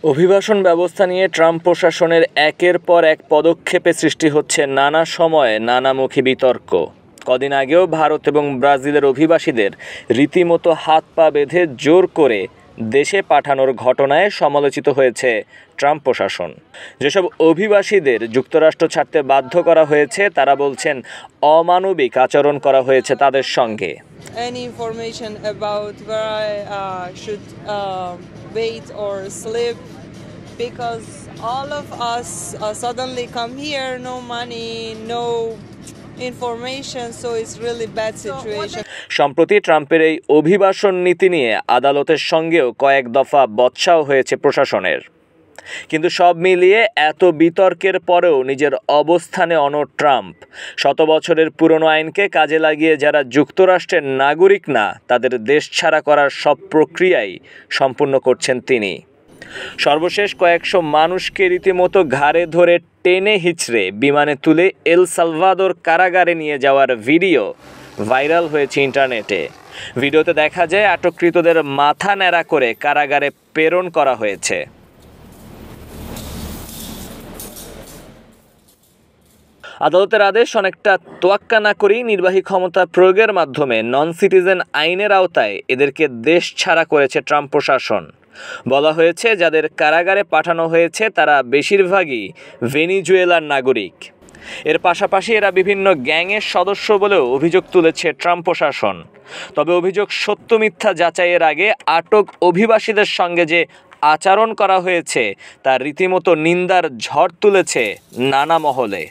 অভিবাসন ব্যবস্থা নিয়ে ট্রাম্প প্রশাসনের একের পর এক পদক্ষেপে সৃষ্টি হচ্ছে নানা সময়ে নানামুখী বিতর্ক। কদিন আগেও ভারত এবং ব্রাজিলের অভিবাসীদের রীতিমতো হাত পা বেঁধে জোর করে দেশে পাঠানোর ঘটনায় সমালোচিত হয়েছে ট্রাম্প প্রশাসন। যেসব অভিবাসীদের যুক্তরাষ্ট্র ছাড়তে বাধ্য করা হয়েছে তারা বলছেন অমানবিক আচরণ করা হয়েছে তাদের সঙ্গে। Any information about where I should wait or sleep, because all of us suddenly come here, no money, no information, so it's really bad situation. সম্প্রতি ট্রাম্পের এই অভিবাসন নীতি নিয়ে আদালতের সঙ্গেও কয়েক দফা বচসাও হয়েছে প্রশাসনের। কিন্তু সব মিলিয়ে এত বিতর্কের পরেও নিজের অবস্থানে অনড় ট্রাম্প। শত বছরের পুরনো আইনকে কাজে লাগিয়ে যারা যুক্তরাষ্ট্রের নাগরিক না তাদের দেশ ছাড়া করার সব প্রক্রিয়াই সম্পূর্ণ করছেন তিনি। সর্বশেষ কয়েকশো মানুষকে রীতিমতো ঘাড়ে ধরে টেনে হিচড়ে বিমানে তুলে এল সালভাদোর কারাগারে নিয়ে যাওয়ার ভিডিও ভাইরাল হয়েছে ইন্টারনেটে। ভিডিওতে দেখা যায় আটককৃতদের মাথা ন্যাড়া করে কারাগারে প্রেরণ করা হয়েছে। আদালতের আদেশ অনেকটা তোয়াক্কা না করেই নির্বাহী ক্ষমতা প্রয়োগের মাধ্যমে নন সিটিজেন আইনের আওতায় এদেরকে দেশ ছাড়া করেছে ট্রাম্প প্রশাসন। বলা হয়েছে যাদের কারাগারে পাঠানো হয়েছে তারা বেশিরভাগই ভেনিজুয়েলার নাগরিক। এর পাশাপাশি এরা বিভিন্ন গ্যাংয়ের সদস্য বলেও অভিযোগ তুলেছে ট্রাম্প প্রশাসন। তবে অভিযোগ সত্য মিথ্যা যাচাইয়ের আগে আটক অভিবাসীদের সঙ্গে যে আচরণ করা হয়েছে তার রীতিমতো নিন্দার ঝড় তুলেছে নানা মহলে।